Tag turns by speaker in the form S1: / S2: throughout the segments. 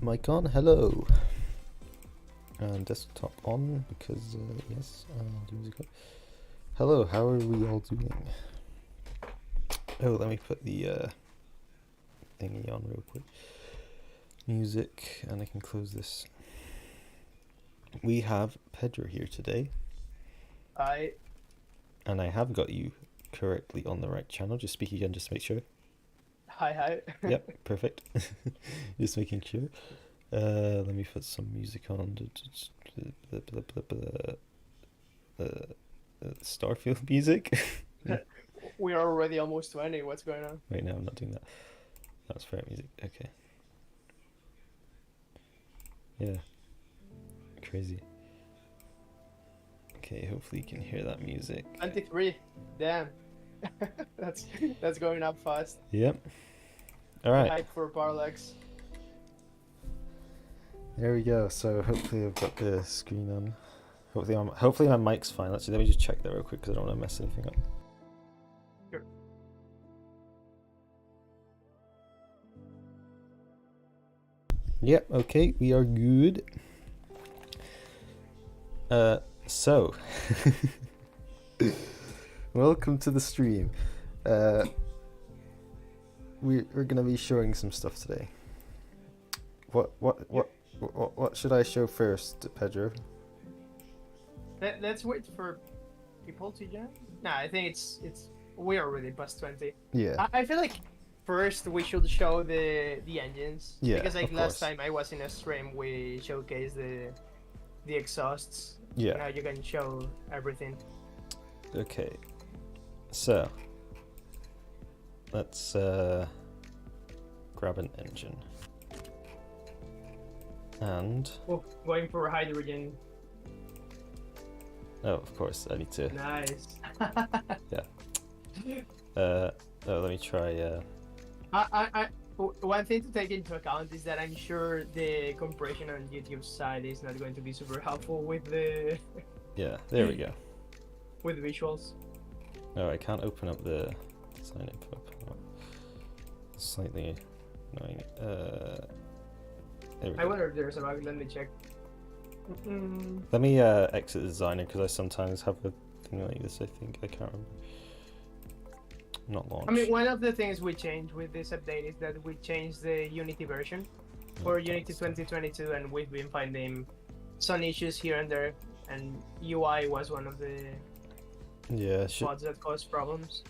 S1: Mic on, hello. And desktop on because yes, and music on. Hello, how are we all doing? Oh, let me put the thingy on real quick. Music, and I can close this. We have Pedro here today.
S2: Hi.
S1: And I have got you correctly on the right channel. Just speak again, just to make sure.
S2: Hi.
S1: Yep, perfect. Just making sure. Let me put some music on. Starfield music.
S2: We're already almost 20. What's going on?
S1: Wait, no, I'm not doing that. That's fair music. Okay. Yeah. Crazy. Okay, hopefully you can hear that music.
S2: 23. Damn. that's going up fast.
S1: Yep. All right.
S2: Hype for Parallax.
S1: There we go. So hopefully I've got the screen on. Hopefully my mic's fine. Actually, let me just check that real quick because I don't want to mess anything up.
S2: Sure.
S1: Yep. Okay, we are good. So welcome to the stream. We're gonna be showing some stuff today. What should I show first, Pedro?
S2: Let's wait for people to join. Nah, I think it's we're already past 20.
S1: Yeah.
S2: I feel like first we should show the engines.
S1: Yeah,
S2: Because like
S1: of
S2: last
S1: course.
S2: time I was in a stream, we showcased the exhausts.
S1: Yeah.
S2: Now you can show everything.
S1: Okay. So let's grab an engine. And
S2: Oh, going for hydrogen.
S1: oh, of course, I need to.
S2: Nice.
S1: Let me try.
S2: One thing to take into account is that I'm sure the compression on YouTube side is not going to be super helpful with the
S1: Yeah, there we go.
S2: with visuals.
S1: Oh, I can't open up the design info. Slightly annoying. There we
S2: I
S1: go.
S2: wonder if there's a bug. Let me check.
S1: Let me exit the designer because I sometimes have a thing like this. I think I can't remember. Not launch.
S2: I mean, one of the things we changed with this update is that we changed the Unity version for Unity 2022, and we've been finding some issues here and there, and UI was one of the
S1: Yeah.
S2: spots that caused problems.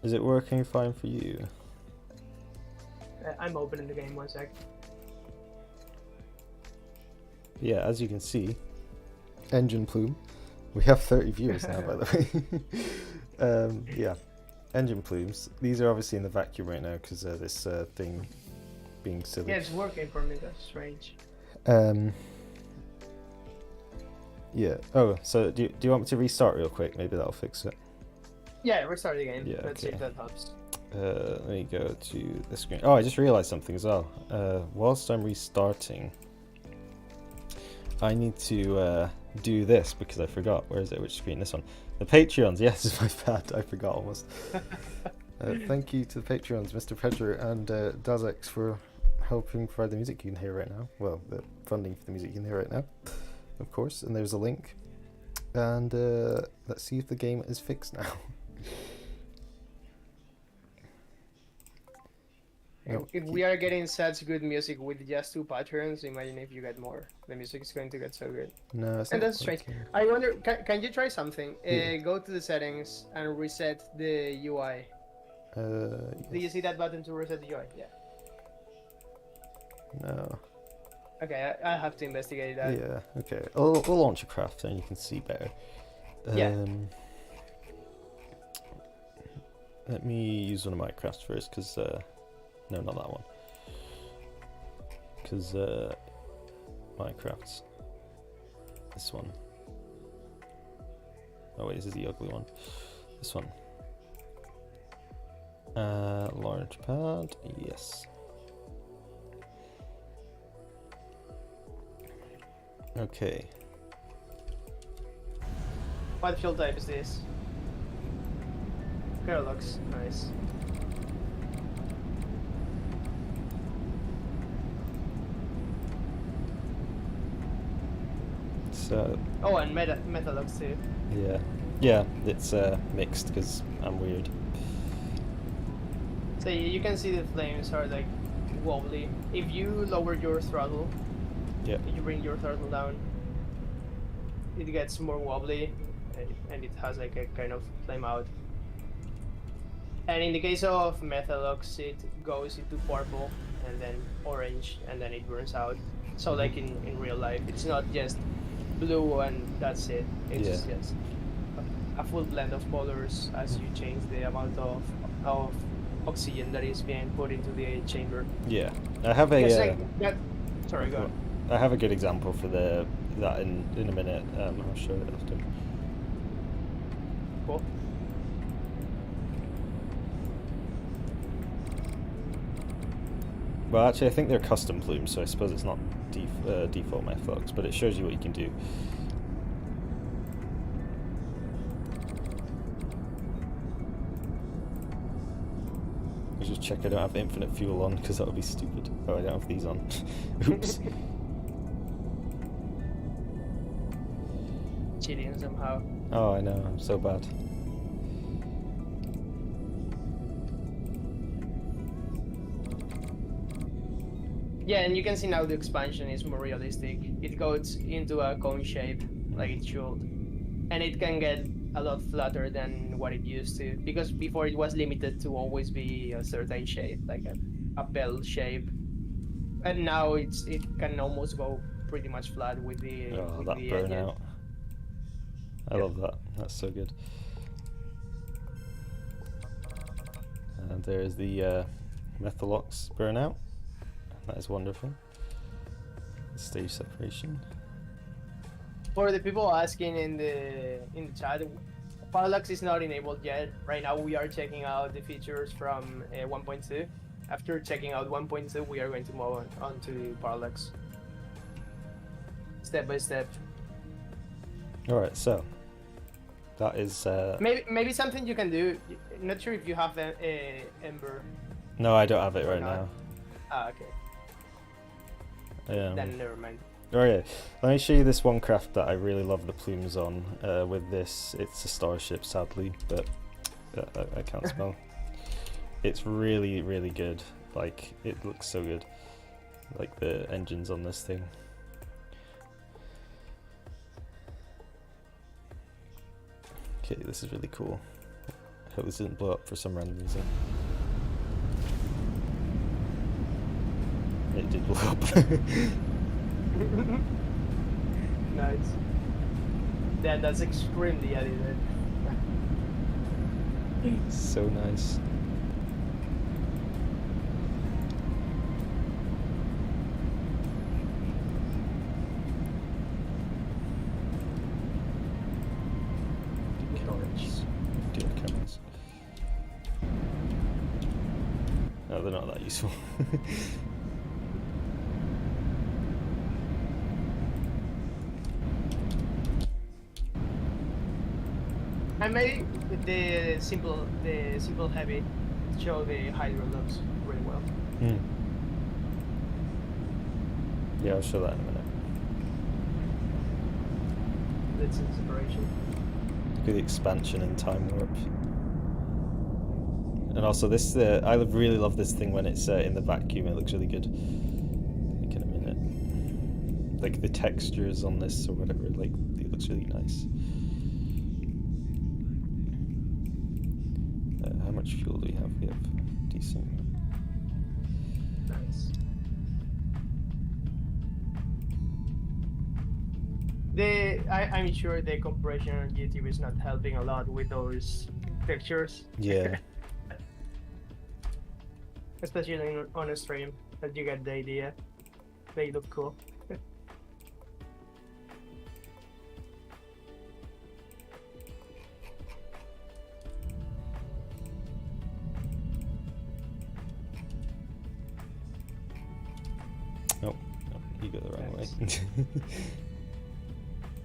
S1: Is it working fine for you?
S2: I'm opening the game 1 sec.
S1: Yeah, as you can see, engine plume. We have 30 viewers now, by the way. Yeah, engine plumes. These are obviously in the vacuum right now because of this thing being silly.
S2: Yeah, it's working for me. That's strange.
S1: Yeah. Oh, so do you want me to restart real quick? Maybe that'll fix it.
S2: Yeah, restart the game.
S1: Yeah,
S2: Let's see
S1: okay.
S2: if that helps.
S1: Let me go to the screen. Oh, I just realized something as well. Whilst I'm restarting, I need to do this because I forgot. Where is it? Which screen? This one. The Patreons. Yes, it's my bad. I forgot almost. Thank you to the Patreons, Mr. Pedro and Dazex, for helping provide the music you can hear right now. Well, the funding for the music you can hear right now, of course. And there's a link. And let's see if the game is fixed now. No,
S2: If we are getting such good music with just 2 patterns, imagine if you get more. The music is going to get so good.
S1: No, it's
S2: And
S1: not
S2: that's strange.
S1: working.
S2: I wonder, can you try something?
S1: Yeah.
S2: Go to the settings and reset the UI. Do you
S1: Yes.
S2: see that button to reset the UI? Yeah.
S1: No.
S2: Okay, I have to investigate that.
S1: Yeah. Okay. We'll launch a craft and you can see better.
S2: Yeah.
S1: Let me use one of my crafts first, because no, not that one. Because Minecraft's this one. Oh wait, this is the ugly one. This one. Large pad. Yes. Okay.
S2: What field type is this? Parallax, nice.
S1: So
S2: Oh, and Metalox too.
S1: yeah, yeah, it's mixed because I'm weird.
S2: So you can see the flames are like wobbly. If you lower your throttle,
S1: Yeah.
S2: if you bring your throttle down, it gets more wobbly, and it has like a kind of flame out. And in the case of Metalox, it goes into purple and then orange, and then it burns out. So like in real life, it's not just blue and that's it. It's
S1: Yeah.
S2: just a full blend of colors as you change the amount of oxygen that is being put into the chamber.
S1: Yeah. I have a
S2: Yes, like that. Sorry, go on.
S1: I have a good example for that in a minute. I'll show it after.
S2: Cool.
S1: Well, actually, I think they're custom plumes, so I suppose it's not default Metalox, but it shows you what you can do. Let's just check I don't have infinite fuel on, because that would be stupid. Oh, I don't have these on. Oops.
S2: Cheating somehow.
S1: Oh, I know, I'm so bad.
S2: Yeah, and you can see now the expansion is more realistic. It goes into a cone shape, like it should. And it can get a lot flatter than what it used to, because before it was limited to always be a certain shape, like a bell shape. And now it can almost go pretty much flat with the
S1: Oh, that
S2: engine.
S1: burnout. I love that. That's so good. And there's the Metalox burnout. That is wonderful. Stage separation.
S2: For the people asking in the chat, Parallax is not enabled yet. Right now we are checking out the features from 1.2. After checking out 1.2, we are going to move on to Parallax. Step by step.
S1: Alright, so that is
S2: Maybe something you can do. Not sure if you have a Ember.
S1: no, I don't have it
S2: or
S1: right
S2: not.
S1: now.
S2: Ah, okay. Then never mind.
S1: Alright, let me show you this one craft that I really love the plumes on. With this, it's a starship, sadly, but I can't spell. It's really, really good. Like, it looks so good. Like the engines on this thing. Okay, this is really cool. I hope this didn't blow up for some random reason. It did blow up.
S2: Nice. That's extremely edited.
S1: So nice. Dual cameras. No, they're not that useful.
S2: I made the simple heavy show the hydro looks really well.
S1: Yeah, I'll show that in a minute.
S2: That's inspiration.
S1: Look at the expansion and time warp. And also this, I really love this thing when it's in the vacuum. It looks really good. Like in a minute. Like the textures on this or whatever, like it looks really nice. How much fuel do we have? We have decent.
S2: Nice. I'm sure the compression on YouTube is not helping a lot with those pictures.
S1: Yeah.
S2: Especially on a stream, that you get the idea. They look cool.
S1: Oh, you go the wrong way.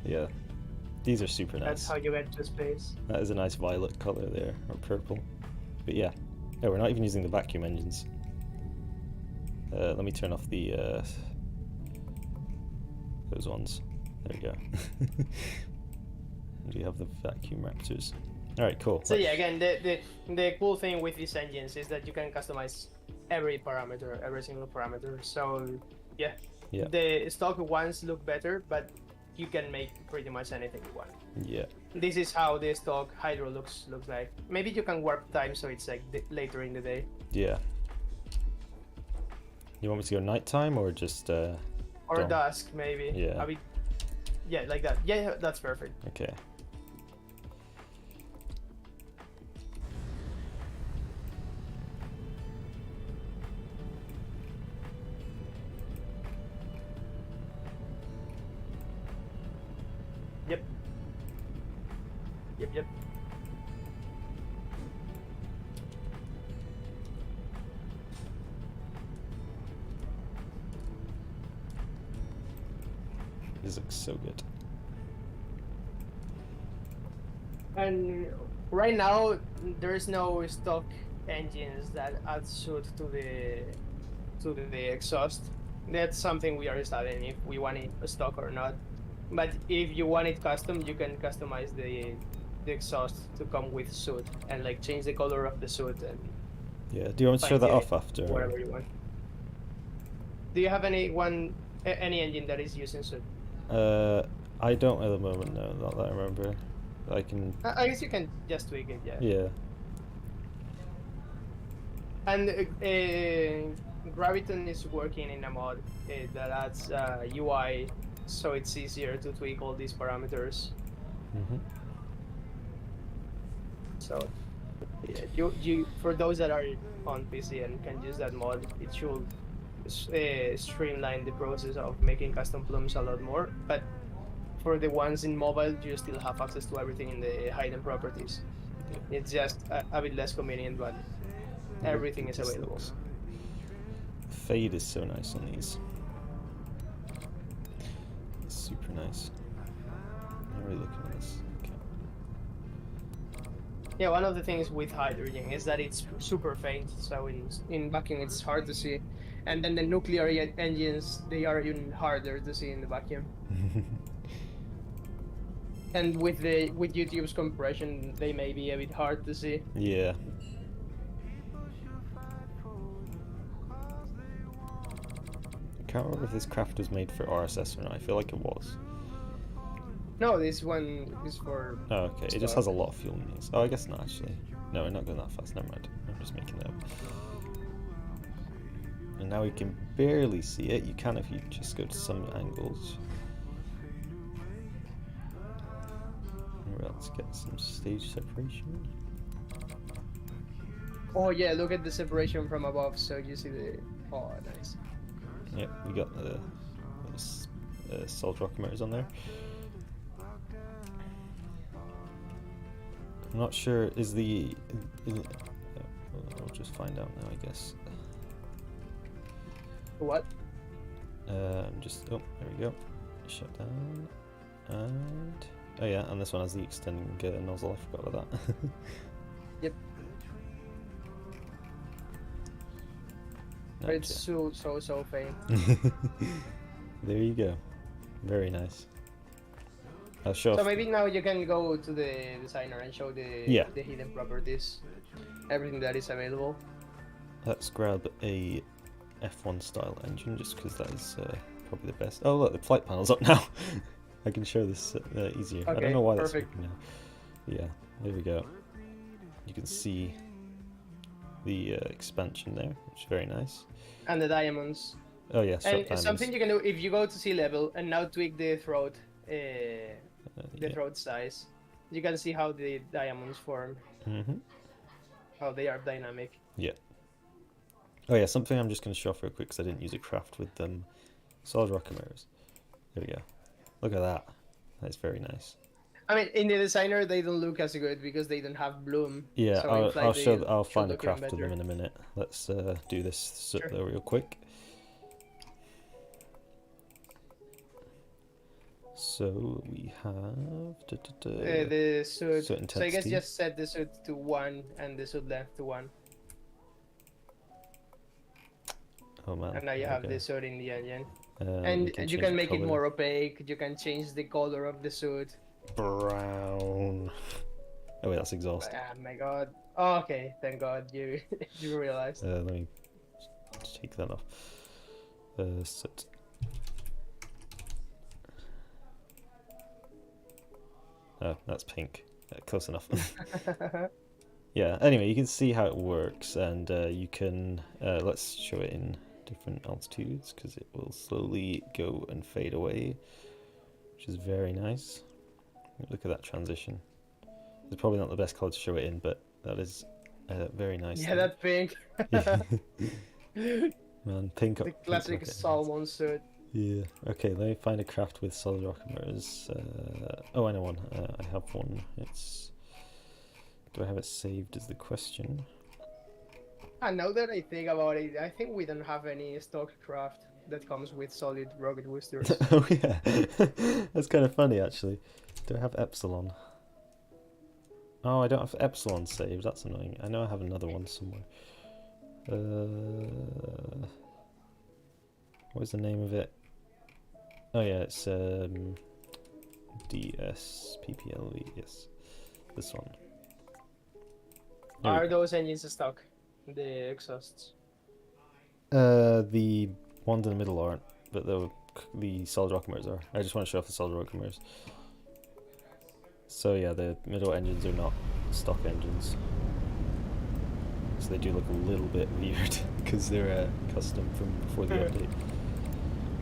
S1: Yeah, these are super nice.
S2: That's how you get to space.
S1: That is a nice violet color there, or purple. But yeah, no, we're not even using the vacuum engines. Let me turn off the those ones. There we go. And we have the vacuum raptors. All right, cool.
S2: So yeah, again, the cool thing with these engines is that you can customize every parameter, every single parameter. So yeah, the stock ones look better, but you can make pretty much anything you want.
S1: Yeah.
S2: This is how the stock hydro looks like. Maybe you can warp time so it's like later in the day.
S1: Yeah. You want me to go nighttime or just
S2: or
S1: dawn?
S2: Dusk maybe?
S1: Yeah.
S2: Yeah, like that. Yeah, that's perfect.
S1: Okay.
S2: Yep. Yep.
S1: This looks so good.
S2: And right now, there's no stock engines that add soot to the exhaust. That's something we are studying if we want it stock or not. But if you want it custom, you can customize the exhaust to come with soot and like change the color of the soot and
S1: Yeah. Do you want me to show that off after?
S2: whatever you want. Do you have any engine that is using soot?
S1: I don't at the moment. No, not that I remember. I can.
S2: I guess you can just tweak it. Yeah.
S1: Yeah.
S2: And Graviton is working in a mod that adds UI, so it's easier to tweak all these parameters.
S1: Mhm.
S2: So, yeah, you for those that are on PC and can use that mod, it should streamline the process of making custom plumes a lot more. But for the ones in mobile, you still have access to everything in the hidden properties. It's just a bit less convenient, but everything is available.
S1: The fade is so nice on these. It's super nice. I'm really looking at this. Okay.
S2: Yeah, one of the things with hydrogen is that it's super faint, so in vacuum it's hard to see. And then the nuclear engines, they are even harder to see in the vacuum. And with YouTube's compression, they may be a bit hard to see.
S1: Yeah. I can't remember if this craft was made for RSS or not. I feel like it was.
S2: No, this one is for...
S1: Oh, okay. It just has a lot of fuel in these. Oh, I guess not, actually. No, we're not going that fast. Never mind. I'm just making that up. And now we can barely see it. You can if you just go to some angles. Let's get some stage separation.
S2: Oh yeah, look at the separation from above, so you see the... Oh, nice.
S1: Yep, we got the solid rocket motors on there. I'm not sure, is the... I'll just find out now, I guess.
S2: What?
S1: Just, oh, there we go. Shut down. And... Oh yeah, and this one has the extending nozzle, I forgot about that.
S2: Yep.
S1: No,
S2: It's so faint.
S1: There you go. Very nice. I'll show
S2: So maybe now you can go to the designer and show the hidden properties, everything that is available.
S1: Let's grab a F1 style engine just because that is probably the best. Oh look, the flight panel's up now. I can show this easier.
S2: Okay,
S1: I don't know why that's
S2: perfect.
S1: working now. Yeah, there we go. You can see the expansion there, which is very nice.
S2: And the diamonds.
S1: Oh yeah,
S2: And something you can do if you go to sea level and now tweak the throat, throat size, you can see how the diamonds form, how they are dynamic.
S1: Yeah. Oh yeah, something I'm just going to show off real quick because I didn't use a craft with solid rocket mirrors. There we go. Look at that. That's very nice.
S2: I mean, in the designer, they don't look as good because they don't have bloom.
S1: Yeah,
S2: so
S1: I'll find a craft of them in a minute. Let's do this real quick. So we have
S2: the suit.
S1: Suit intensity.
S2: So I guess just set the suit to 1 and the suit length to 1.
S1: Oh man.
S2: And now you have the suit in the engine. And
S1: can
S2: you
S1: change
S2: can
S1: the
S2: make it
S1: colour.
S2: more opaque. You can change the color of the suit.
S1: Brown. Oh wait, that's exhaust.
S2: Oh my god. Oh, okay, thank God you you realized.
S1: Let me take that off. Soot. Oh, that's pink. Close enough. Yeah, anyway, you can see how it works, and you can, let's show it in different altitudes, because it will slowly go and fade away, which is very nice. Look at that transition. It's probably not the best color to show it in, but that is very nice.
S2: Yeah, that pink.
S1: Man, pink.
S2: The classic salmon suit.
S1: Yeah. Okay, let me find a craft with solid rocket motors. Oh, I know one. I have one. It's. Do I have it saved? Is the question.
S2: And now that I think about it, I think we don't have any stock craft that comes with solid rocket boosters.
S1: Oh yeah, that's kind of funny actually. Do I have Epsilon? Oh, I don't have Epsilon saved. That's annoying. I know I have another one somewhere. What is the name of it? Oh yeah, it's DSPPLV. Yes, this one.
S2: Are those engines stock? The exhausts?
S1: The ones in the middle aren't, but the solid rocket motors are. I just want to show off the solid rocket motors. So yeah, the middle engines are not stock engines. So they do look a little bit weird because they're custom from before the update.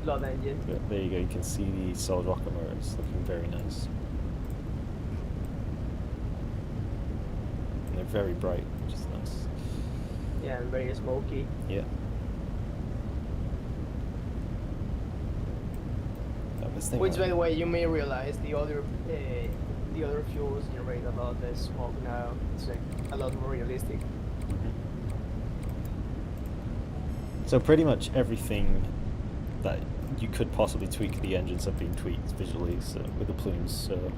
S2: Blood engine.
S1: But there you go, you can see the solid rocket motors looking very nice. And they're very bright, which is nice.
S2: Yeah, and very smoky.
S1: Yeah.
S2: Which, by the way, you may realize the other fuels generate a lot less smoke now. It's like a lot more realistic.
S1: So pretty much everything that you could possibly tweak the engines have been tweaked visually, so with the plumes, so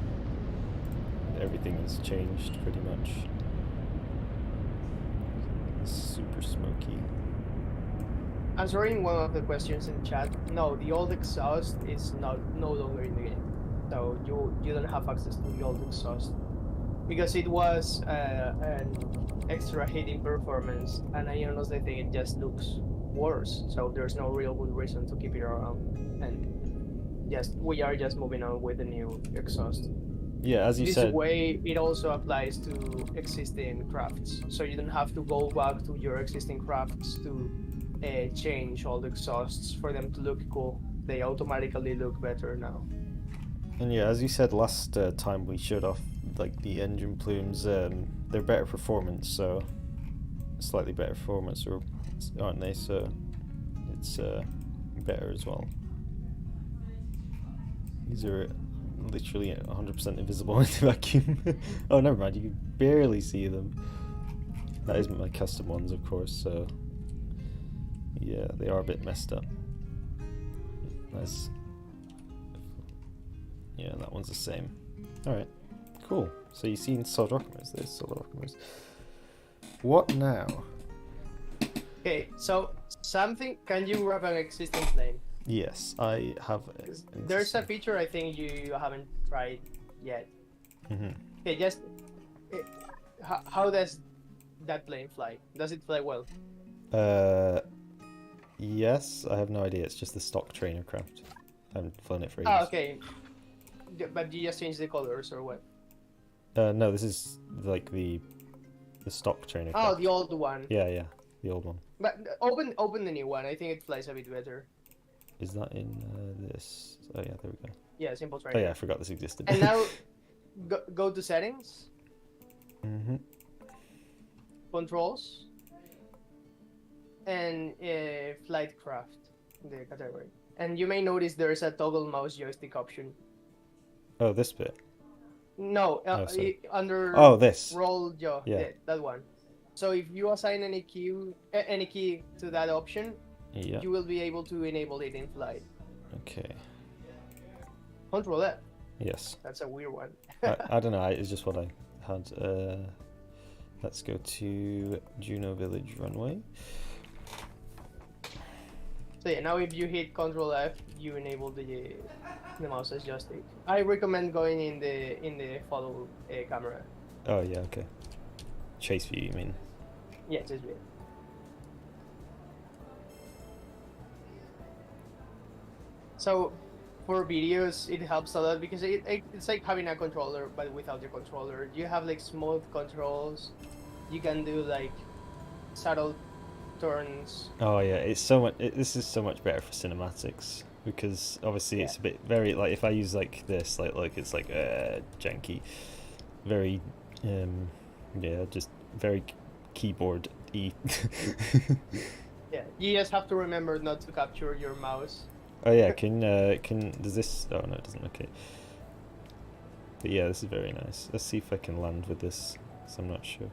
S1: everything has changed pretty much. Super smoky.
S2: Answering one of the questions in chat, no, the old exhaust is no longer in the game. So you don't have access to the old exhaust. Because it was an extra hitting performance, and I honestly think it just looks worse. So there's no real good reason to keep it around. And we are just moving on with the new exhaust.
S1: Yeah, as you said.
S2: This way, it also applies to existing crafts. So you don't have to go back to your existing crafts to change all the exhausts for them to look cool. They automatically look better now.
S1: And yeah, as you said last time we showed off like the engine plumes, they're better performance, so slightly better performance, or aren't they? So it's better as well. These are literally 100% invisible in the vacuum. Oh, never mind, you can barely see them. That isn't my custom ones, of course, so yeah, they are a bit messed up. Nice. Yeah, that one's the same. Alright, cool. So you've seen solid rocket motors. There's solid rocket motors. What now?
S2: Okay, so can you grab an existing plane?
S1: Yes, I have.
S2: There's a feature I think you haven't tried yet.
S1: Mm-hmm.
S2: Okay, how does that plane fly? Does it fly well?
S1: Yes, I have no idea. It's just the stock trainer craft. I haven't flown it for ages.
S2: Oh, okay. But you just change the colors or what?
S1: No, this is like the stock trainer craft.
S2: Oh, the old one.
S1: Yeah, the old one.
S2: But open the new one. I think it flies a bit better.
S1: Is that in this? Oh yeah, there we go.
S2: Yeah, simple trainer.
S1: Oh yeah, I forgot this existed.
S2: And now, go to settings.
S1: Mm-hmm.
S2: Controls. And flight craft, the category. And you may notice there's a toggle mouse joystick option.
S1: Oh, this bit.
S2: No, under.
S1: Oh, this.
S2: Roll jaw.
S1: Yeah.
S2: That one. So if you assign any key to that option,
S1: yeah,
S2: you will be able to enable it in flight.
S1: Okay.
S2: Control F.
S1: Yes.
S2: That's a weird one.
S1: I don't know. It's just what I had. Let's go to Juno Village runway.
S2: So yeah, now if you hit Control F, you enable the mouse as joystick. I recommend going in the follow camera.
S1: Oh yeah, okay. Chase view, you mean?
S2: Yeah, just wait. So for videos, it helps a lot because it's like having a controller, but without the controller. You have like smooth controls. You can do like subtle turns.
S1: Oh yeah, it's so much. This is so much better for cinematics because obviously
S2: Yeah.
S1: it's a bit very like if I use like this like it's like janky, very yeah, just very keyboard y.
S2: Yeah, you just have to remember not to capture your mouse.
S1: Oh yeah, can does this? Oh no, it doesn't. Okay. But yeah, this is very nice. Let's see if I can land with this. Cause I'm not sure.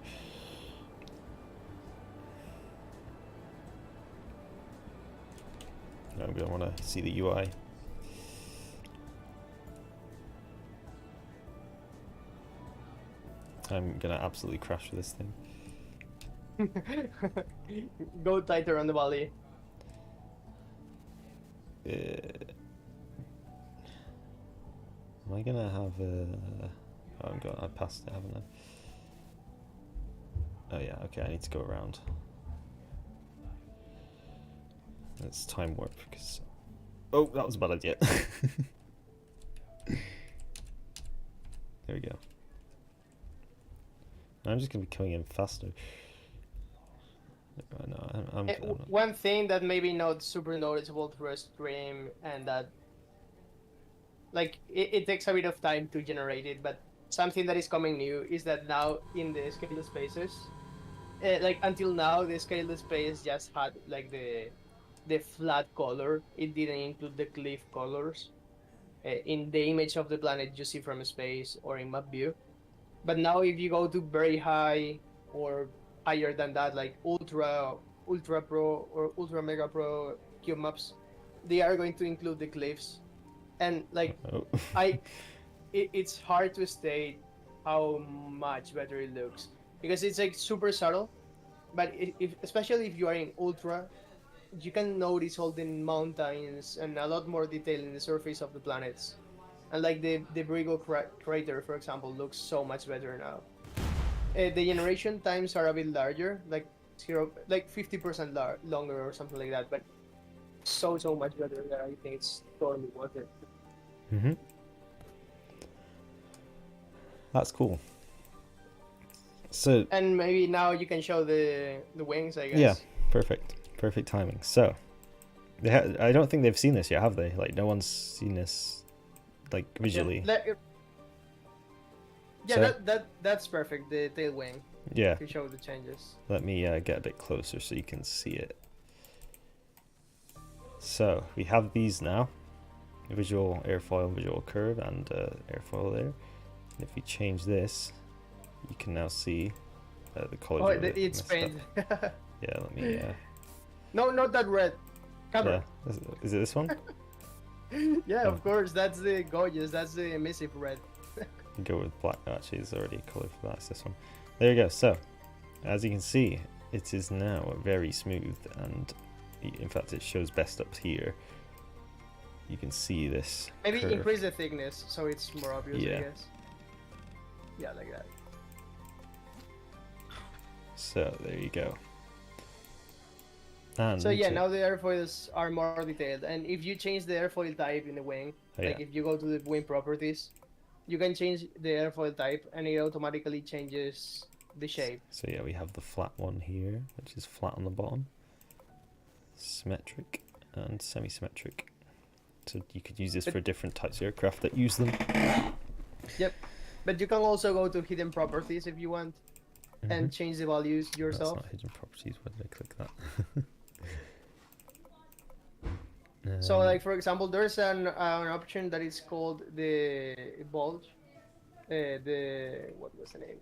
S1: I'm gonna want to see the UI. I'm gonna absolutely crash with this thing.
S2: Go tighter on the volley.
S1: Am I gonna have a? Oh, I passed it, haven't I? Oh yeah, okay. I need to go around. Let's time warp because. Oh, that was a bad idea. There we go. I'm just gonna be coming in faster. No, I'm not.
S2: One thing that maybe not super noticeable through a stream, and that like it takes a bit of time to generate it, but something that is coming new is that now in the scaled spaces, like until now the scaled space just had like the flat color. It didn't include the cliff colors in the image of the planet you see from space or in map view. But now if you go to very high or higher than that, like ultra pro or ultra mega pro cube maps, they are going to include the cliffs. And like
S1: Oh.
S2: it's hard to state how much better it looks because it's like super subtle. But especially if you are in ultra, you can notice all the mountains and a lot more detail in the surface of the planets. And like the Brigo crater, for example, looks so much better now. The generation times are a bit larger, like 50% longer or something like that, but so much better that I think it's totally worth it.
S1: Mhm. That's cool. So.
S2: And maybe now you can show the wings, I guess.
S1: Yeah, perfect timing. So, I don't think they've seen this yet, have they? Like, no one's seen this, like visually.
S2: Yeah, that's perfect. The tail wing.
S1: Yeah.
S2: To show the changes.
S1: Let me get a bit closer so you can see it. So we have these now: visual airfoil, visual curve, and airfoil there. And if we change this, you can now see the colors.
S2: Oh, it's paint.
S1: Yeah, let me.
S2: No, not that red. Camera.
S1: Yeah, is it this one?
S2: Yeah, of course. That's the gorgeous. That's the emissive red.
S1: Go with black. Actually, there's already a color for that. It's this one. There you go. So, as you can see, it is now very smooth, and in fact, it shows best up here. You can see this.
S2: Maybe
S1: curve.
S2: increase the thickness so it's more obvious.
S1: Yeah.
S2: I guess. Yeah, like that.
S1: So there you go. And
S2: so yeah, now the airfoils are more detailed, and if you change the airfoil type in the wing, like if you go to the wing properties, you can change the airfoil type, and it automatically changes the shape.
S1: So yeah, we have the flat one here, which is flat on the bottom, symmetric and semi-symmetric. So you could use this for different types of aircraft that use them.
S2: Yep, but you can also go to hidden properties if you want, and change the values yourself.
S1: That's not hidden properties. Why did I click that?
S2: So like for example, there's an option that is called the bulge. What was the name?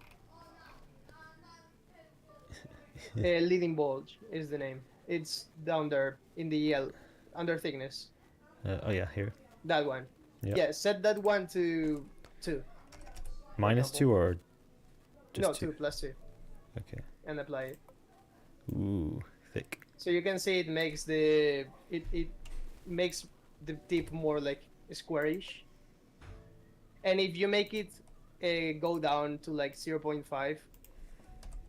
S2: Leading bulge is the name. It's down there in the under thickness.
S1: Oh yeah, here.
S2: That one.
S1: Yep.
S2: Yeah, set that one to 2.
S1: -2 or just
S2: no,
S1: 2?
S2: 2 plus 2.
S1: Okay.
S2: And apply it.
S1: Ooh, thick.
S2: So you can see it makes it makes the tip more like squarish. And if you make it go down to like 0.5,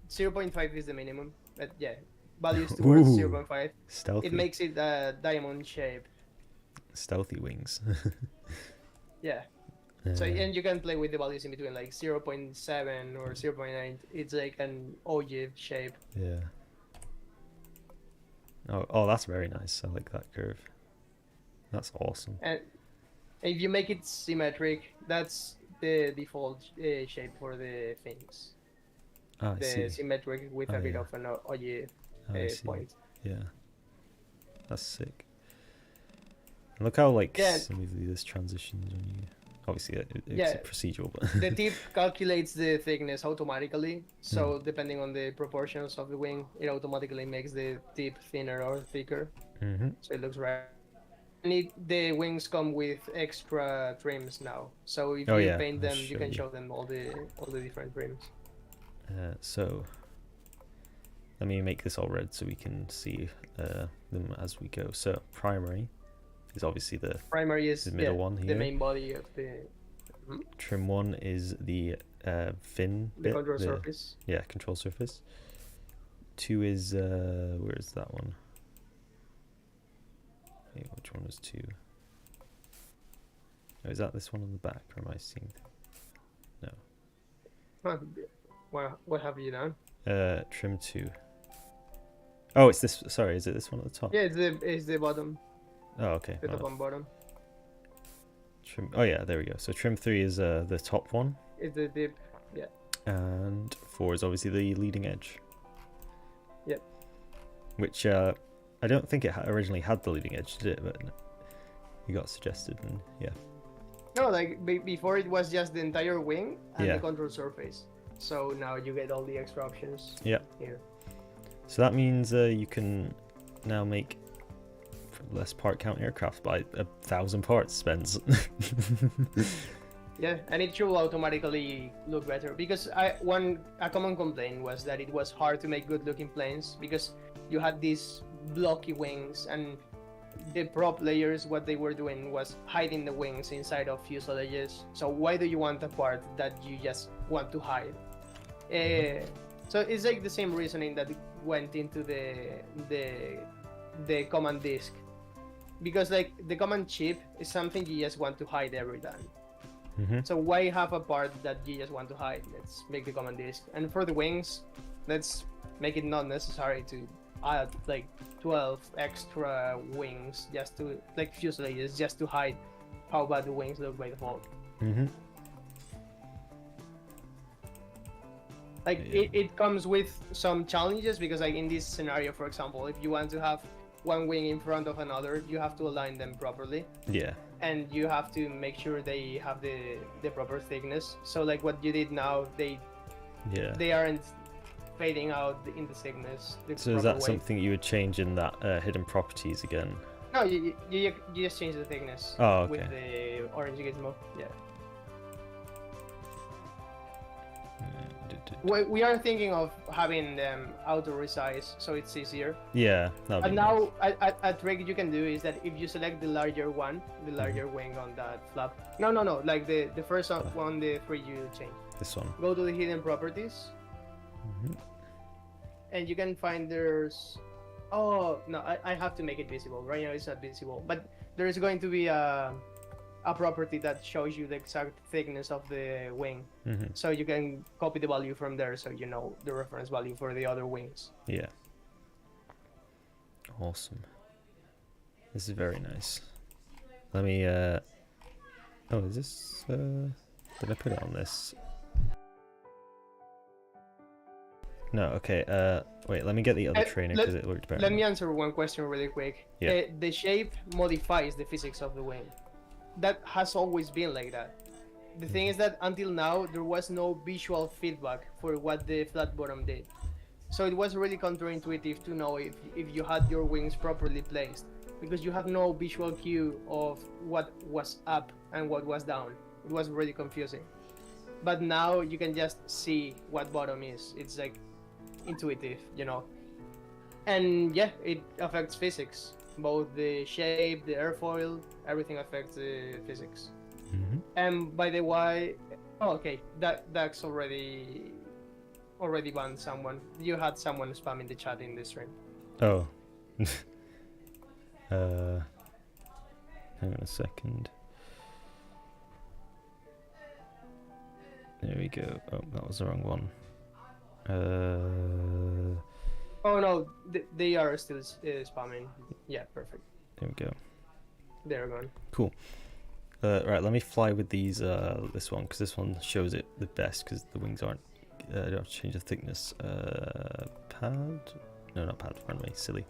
S2: 0.5 is the minimum. But yeah, values towards
S1: Ooh,
S2: 0.5.
S1: stealthy.
S2: It makes it a diamond shape.
S1: Stealthy wings.
S2: Yeah. So and you can play with the values in between, like 0.7 or 0.9. It's like an ogive shape.
S1: Yeah. Oh, that's very nice. I like that curve. That's awesome.
S2: And if you make it symmetric, that's the default shape for the things.
S1: Ah, I
S2: The
S1: see.
S2: symmetric with a bit of an ogive
S1: I see.
S2: point.
S1: Yeah. That's sick. And look how like
S2: Yeah.
S1: smoothly this transitions when you. Obviously, it's
S2: Yeah.
S1: procedural, but
S2: The tip calculates the thickness automatically. So depending on the proportions of the wing, it automatically makes the tip thinner or thicker. So it looks right. And the wings come with extra trims now. So if you paint them, you can show them all the different trims.
S1: So let me make this all red so we can see them as we go. So primary is obviously the
S2: primary is
S1: the middle one here.
S2: The main body of the
S1: trim one is the fin
S2: the
S1: bit,
S2: control surface.
S1: Yeah, control surface. 2 is where is that one? Wait, which one was 2? Oh, is that this one on the back, or am I seeing? No.
S2: Well, what have you done?
S1: Trim 2. Oh, it's this. Sorry, is it this one at the top?
S2: Yeah, it's the bottom.
S1: Oh, okay.
S2: The top and bottom.
S1: Trim. Oh yeah, there we go. So trim 3 is the top one.
S2: It's the dip. Yeah.
S1: And 4 is obviously the leading edge.
S2: Yep.
S1: Which I don't think it originally had the leading edge, did it? But it got suggested, and yeah.
S2: No, like before it was just the entire wing and
S1: Yeah.
S2: the control surface. So now you get all the extra options.
S1: Yeah.
S2: Here.
S1: So that means you can now make less part count aircraft by 1,000 parts spends.
S2: Yeah, and it should automatically look better because a common complaint was that it was hard to make good looking planes because you had these blocky wings, and the prop players, what they were doing was hiding the wings inside of fuselages. So why do you want a part that you just want to hide? So it's like the same reasoning that went into the command disk, because like the command chip is something you just want to hide every time. So why have a part that you just want to hide? Let's make the command disk. And for the wings, let's make it not necessary to add like 12 extra wings, just to like fuselages, just to hide how bad the wings look by default. Like it comes with some challenges because like in this scenario, for example, if you want to have one wing in front of another, you have to align them properly.
S1: Yeah.
S2: And you have to make sure they have the proper thickness. So like what you did now, they aren't fading out in the thickness.
S1: So is that something you would change in that hidden properties again?
S2: No, you just change the thickness.
S1: Oh, okay.
S2: With the orange gizmo. Yeah. We are thinking of having them auto resize so it's easier.
S1: Yeah.
S2: And now a trick you can do is that if you select the larger one, the larger wing on that flap. No. Like the first one, the 3 you change.
S1: This one.
S2: Go to the hidden properties. And you can find there's. Oh no, I have to make it visible. Right now it's not visible, but there is going to be a property that shows you the exact thickness of the wing. So you can copy the value from there so you know the reference value for the other wings.
S1: Yeah. Awesome. This is very nice. Let me oh, is this did I put it on this? No, okay, wait, let me get the other trainer because it worked better.
S2: Let me answer one question really quick.
S1: Yeah.
S2: The shape modifies the physics of the wing. That has always been like that. The thing is that until now there was no visual feedback for what the flat bottom did. So it was really counterintuitive to know if you had your wings properly placed, because you have no visual cue of what was up and what was down. It was really confusing. But now you can just see what bottom is. It's like intuitive, you know. And yeah, it affects physics. Both the shape, the airfoil, everything affects the physics.
S1: Mm-hmm.
S2: And by the way, oh, okay, that's already banned someone. You had someone spamming the chat in this stream.
S1: Oh. Hang on a second. There we go. Oh, that was the wrong one.
S2: Oh no, they are still spamming. Yeah, perfect.
S1: There we go.
S2: They're gone.
S1: Cool. Right, let me fly with these. This one, because this one shows it the best, because the wings aren't. I don't have to change the thickness. Pad? No, not pad. Pardon me. Silly.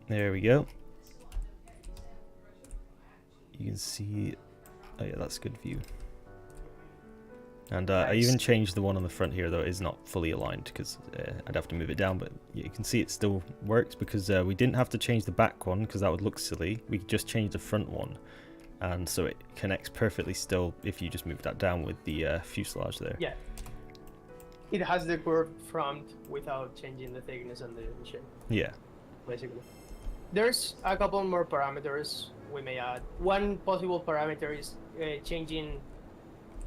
S1: There we go. You can see. Oh yeah, that's a good view. And I even changed the one on the front here, though it is not fully aligned because I'd have to move it down, but you can see it still works because we didn't have to change the back one because that would look silly. We could just change the front one, and so it connects perfectly still if you just move that down with the fuselage there.
S2: Yeah. It has the curved front without changing the thickness and the shape.
S1: Yeah.
S2: Basically. There's a couple more parameters we may add. One possible parameter is changing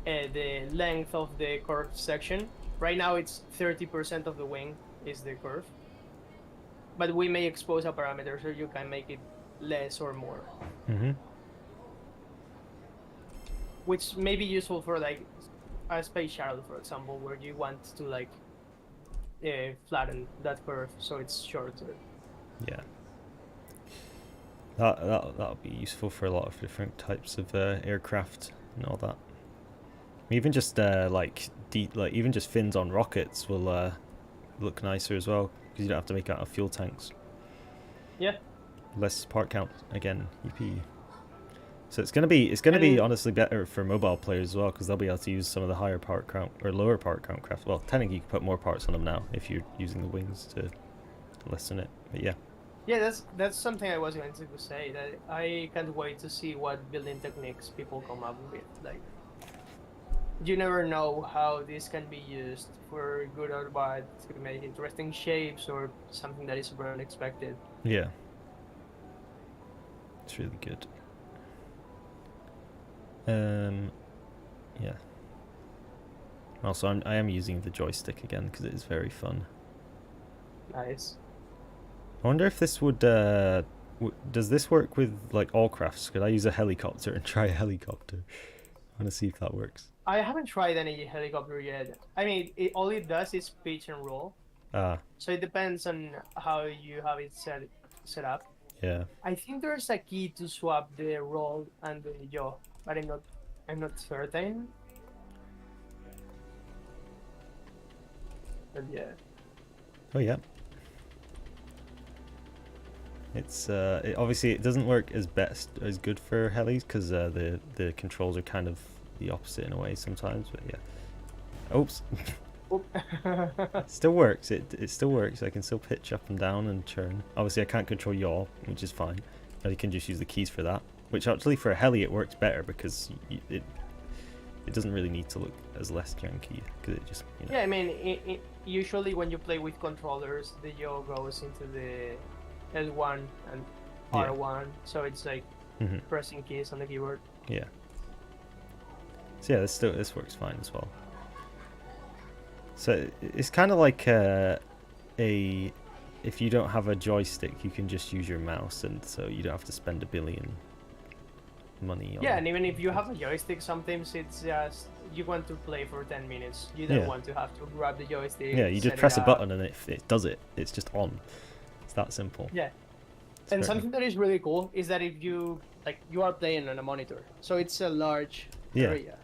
S2: the length of the curved section. Right now it's 30% of the wing is the curve, but we may expose a parameter so you can make it less or more.
S1: Mm-hmm.
S2: Which may be useful for like a space shuttle, for example, where you want to like flatten that curve so it's shorter.
S1: Yeah. That'll be useful for a lot of different types of aircraft and all that. Even just even just fins on rockets will look nicer as well because you don't have to make out of fuel tanks.
S2: Yeah.
S1: Less part count again. Yippee. So it's gonna be honestly better for mobile players as well because they'll be able to use some of the higher part count or lower part count craft. Well, technically you can put more parts on them now if you're using the wings to lessen it. But yeah.
S2: Yeah, that's something I was going to say, that I can't wait to see what building techniques people come up with. Like, you never know how this can be used for good or bad to make interesting shapes or something that is super unexpected.
S1: Yeah. It's really good. Yeah. Also, I am using the joystick again because it is very fun.
S2: Nice.
S1: I wonder if this would does this work with like all crafts? Could I use a helicopter and try a helicopter? I want to see if that works.
S2: I haven't tried any helicopter yet. I mean, all it does is pitch and roll. So it depends on how you have it set up.
S1: Yeah.
S2: I think there's a key to swap the roll and the yaw, but I'm not certain. But yeah.
S1: Oh yeah. It's obviously it doesn't work as good for helis because the controls are kind of the opposite in a way sometimes. But yeah. Oops. It still works. It still works. I can still pitch up and down and turn. Obviously I can't control yaw, which is fine. But you can just use the keys for that. Which actually for a heli it works better because it doesn't really need to look as less janky because it just
S2: Yeah, I mean usually when you play with controllers, the yaw goes into the L1 and R1, so it's like pressing keys on the keyboard.
S1: Yeah. So yeah, this works fine as well. So it's kind of like if you don't have a joystick, you can just use your mouse, and so you don't have to spend $1 billion money on.
S2: Yeah, and even if you have a joystick, sometimes it's just you want to play for 10 minutes. You don't want to have to grab the joystick.
S1: Yeah, you just press a button and it does it. It's just on. It's that simple.
S2: Yeah. And something that is really cool is that if you are playing on a monitor, so it's a large area.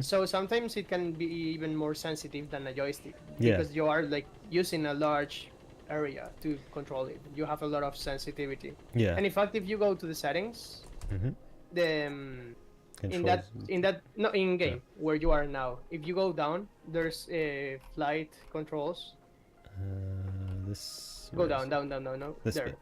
S2: So sometimes it can be even more sensitive than a joystick because you are like using a large area to control it. You have a lot of sensitivity.
S1: Yeah.
S2: And in fact, if you go to the settings, the in game where you are now, if you go down, there's flight controls. Go down.
S1: This
S2: there.
S1: bit.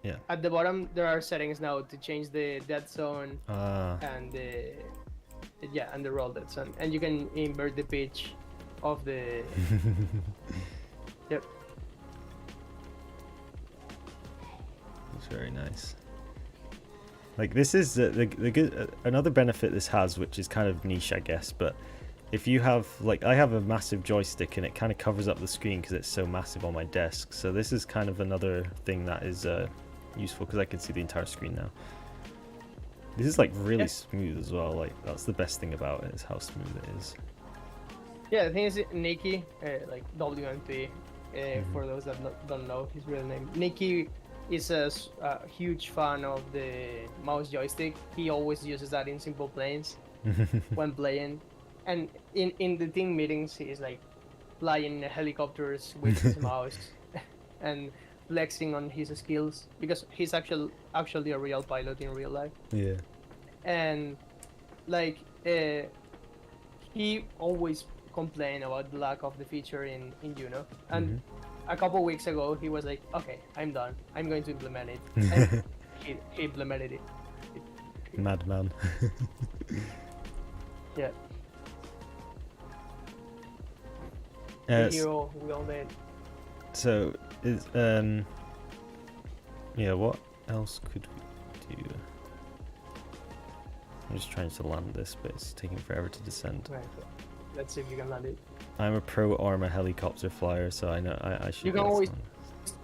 S1: Yeah.
S2: At the bottom, there are settings now to change the dead zone and the roll dead zone, and you can invert the pitch of the. Yep.
S1: It's very nice. Like this is the good another benefit this has, which is kind of niche, I guess. But if you have like I have a massive joystick and it kind of covers up the screen because it's so massive on my desk. So this is kind of another thing that is useful because I can see the entire screen now. This is like really smooth as well. Like that's the best thing about it is how smooth it is.
S2: Yeah, the thing is, Nicky, like WMP, for those that don't know his real name, Nicky is a huge fan of the mouse joystick. He always uses that in simple planes when playing, and in the team meetings, he's like flying helicopters with his mouse and flexing on his skills because he's actually a real pilot in real life.
S1: Yeah.
S2: And like he always complained about the lack of the feature in Juno, and a couple weeks ago he was like, okay, I'm done, I'm going to implement it. And he implemented it.
S1: Madman.
S2: Yeah. The hero we all made.
S1: So is yeah, what else could we do? I'm just trying to land this, but it's taking forever to descend.
S2: Right. Let's see if you can land it.
S1: I'm a pro armor helicopter flyer, so I know I should.
S2: You can always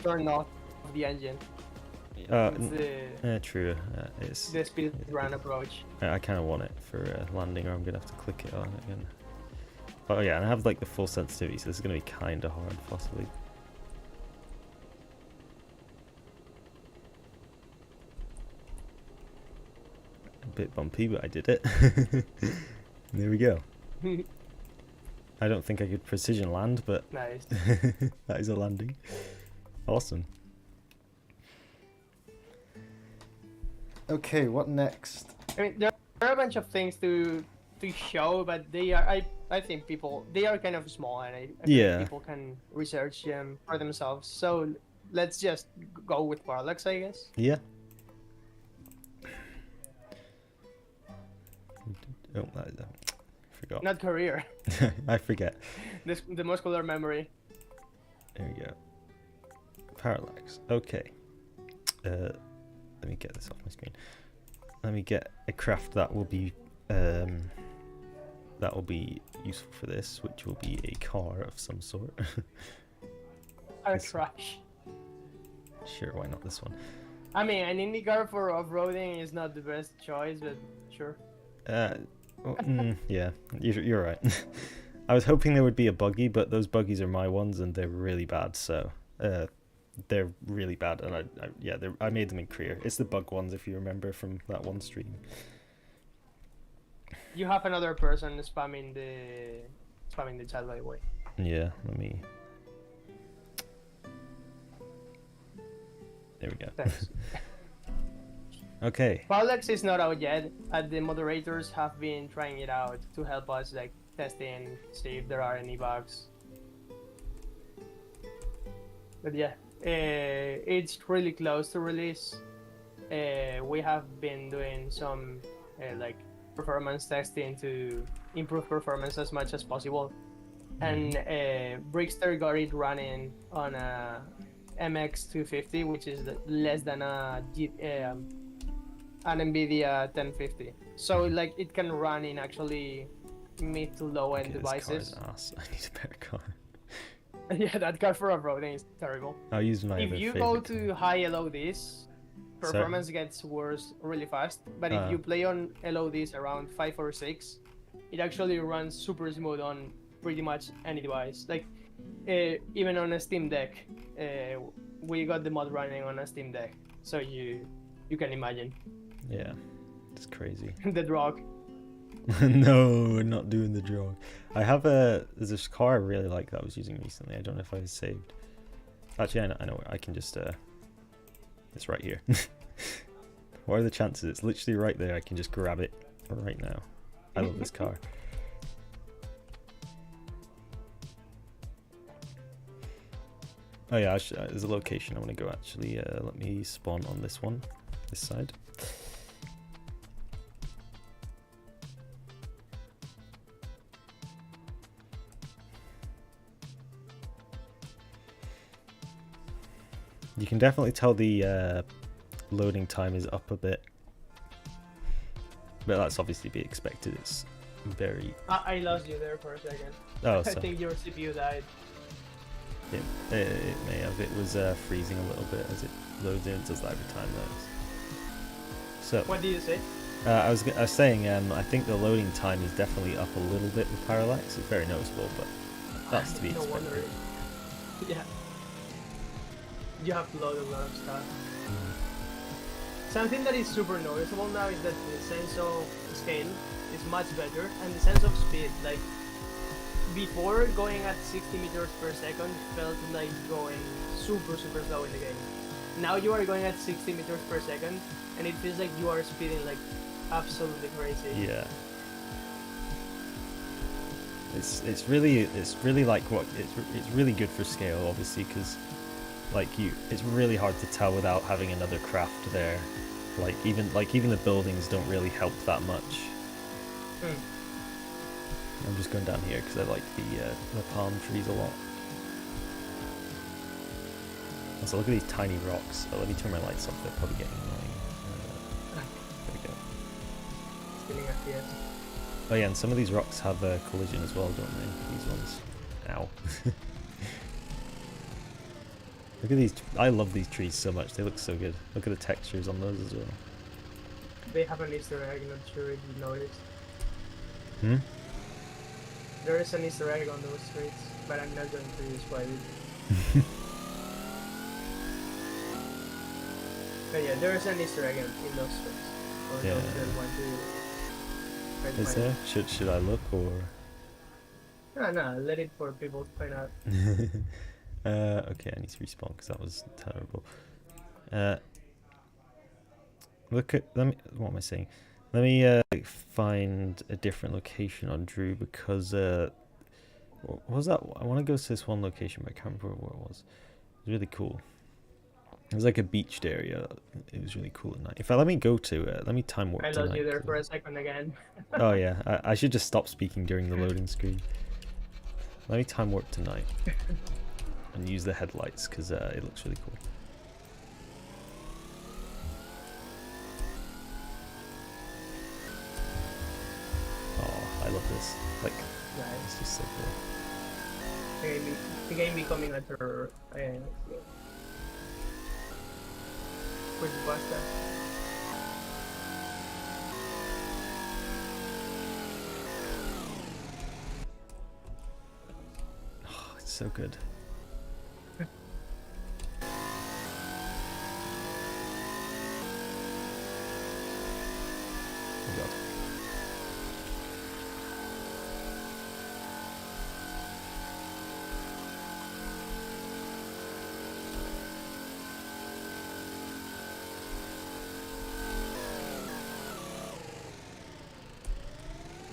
S2: turn off the engine.
S1: True. It's
S2: the speed run approach.
S1: I kind of want it for landing, or I'm gonna have to click it on again. Oh yeah, and I have like the full sensitivity, so this is gonna be kind of hard, possibly. A bit bumpy, but I did it. There we go. I don't think I could precision land, but
S2: nice.
S1: that is a landing. Awesome. Okay, what next?
S2: I mean, there are a bunch of things to show, but they are I think they are kind of small, and I think people can research them for themselves. So let's just go with Parallax, I guess.
S1: Yeah. Oh, I forgot.
S2: Not career.
S1: I forget.
S2: The muscular memory.
S1: There we go. Parallax. Okay. Let me get this off my screen. Let me get a craft that will be useful for this, which will be a car of some sort.
S2: A crash.
S1: Sure, why not this one?
S2: I mean, an Indy car for off-roading is not the best choice, but sure.
S1: Yeah, you're right. I was hoping there would be a buggy, but those buggies are my ones, and they're really bad. So they're really bad, and I made them in Korea. It's the bug ones, if you remember from that one stream.
S2: You have another person spamming the chat, by the way.
S1: Yeah, let me. There we go.
S2: Thanks.
S1: Okay.
S2: Parallax is not out yet. The moderators have been trying it out to help us like testing, see if there are any bugs. But yeah, it's really close to release. We have been doing some like performance testing to improve performance as much as possible, and Brickster got it running on a MX250, which is less than an NVIDIA 1050. So like it can run in actually mid to low end devices.
S1: This car is ass. I need a better car.
S2: Yeah, that car for off-roading is terrible.
S1: I'll use my.
S2: If you go to high LODs, performance gets worse really fast. But if you play on LODs around 5 or 6, it actually runs super smooth on pretty much any device. Like even on a Steam Deck, we got the mod running on a Steam Deck, so you can imagine.
S1: Yeah, it's crazy.
S2: The drog.
S1: No, we're not doing the drog. There's this car I really like that I was using recently. I don't know if I was saved. Actually, I know. I can just it's right here. What are the chances? It's literally right there. I can just grab it right now. I love this car. Oh yeah, there's a location I want to go actually. Let me spawn on this one, this side. You can definitely tell the loading time is up a bit, but that's obviously to be expected. It's very...
S2: I lost you there for a second.
S1: Oh,
S2: I
S1: sorry.
S2: think your CPU died.
S1: It may have. It was freezing a little bit as it loads in. It does that every time though. So
S2: What did you say?
S1: I was saying I think the loading time is definitely up a little bit with Parallax. It's very noticeable, but that's to be
S2: No
S1: expected.
S2: wonder. Yeah. You have to load a lot of stuff. Something that is super noticeable now is that the sense of scale is much better, and the sense of speed. Like before, going at 60 meters per second felt like going super slow in the game. Now you are going at 60 meters per second, and it feels like you are speeding like absolutely crazy.
S1: Yeah. It's really like what it's really good for scale, obviously, because it's really hard to tell without having another craft there. Even the buildings don't really help that much. I'm just going down here because I like the palm trees a lot. Also, look at these tiny rocks. Oh, let me turn my lights off. They're probably getting annoying. There we go.
S2: Spinning at the edge.
S1: Oh yeah, and some of these rocks have a collision as well, don't they? These ones. Ow. Look at these. I love these trees so much. They look so good. Look at the textures on those as well.
S2: They have an Easter egg, not sure if you noticed.
S1: Hmm?
S2: There is an Easter egg on those streets, but I'm not going to describe it. But yeah, there is an Easter egg in those streets. For
S1: Yeah.
S2: those that want to try to
S1: Is
S2: find
S1: there? Should I look or?
S2: it. No, let it for people to find out.
S1: Okay, I need to respawn because that was terrible. What am I saying? Let me find a different location on Drew because what was that? I want to go to this one location, but I can't remember where it was. It was really cool. It was like a beached area. It was really cool at night. In fact, let me go to it. Let me time warp
S2: I
S1: tonight.
S2: lost you there for a second again.
S1: Oh yeah, I should just stop speaking during the loading screen. Let me time warp tonight and use the headlights because it looks really cool. Oh, I love this. Like,
S2: Nice.
S1: it's just so cool.
S2: The game becoming a terror. Quick basta.
S1: Oh, it's so good. Oh god.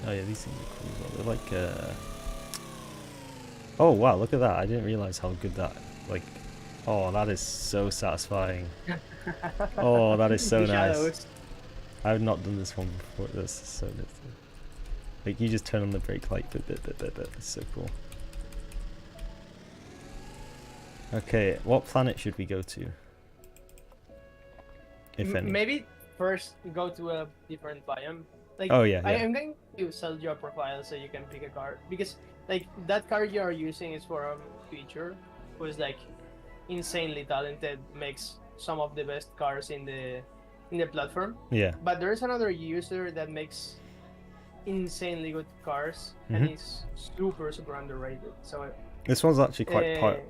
S1: Oh yeah, these things are cool as well. They're like oh wow, look at that. I didn't realize how good that oh, that is so satisfying. Oh, that is so
S2: The
S1: nice.
S2: shadows.
S1: I've not done this one before. This is so nice. Like you just turn on the brake light, it's so cool. Okay, what planet should we go to? If any.
S2: Maybe first go to a different biome. Like,
S1: Oh yeah,
S2: I
S1: yeah.
S2: am going to sell you a profile so you can pick a car, because like that car you are using is for a feature who's like insanely talented, makes some of the best cars in the platform.
S1: Yeah.
S2: But there's another user that makes insanely good cars and is super underrated. So
S1: This one's actually quite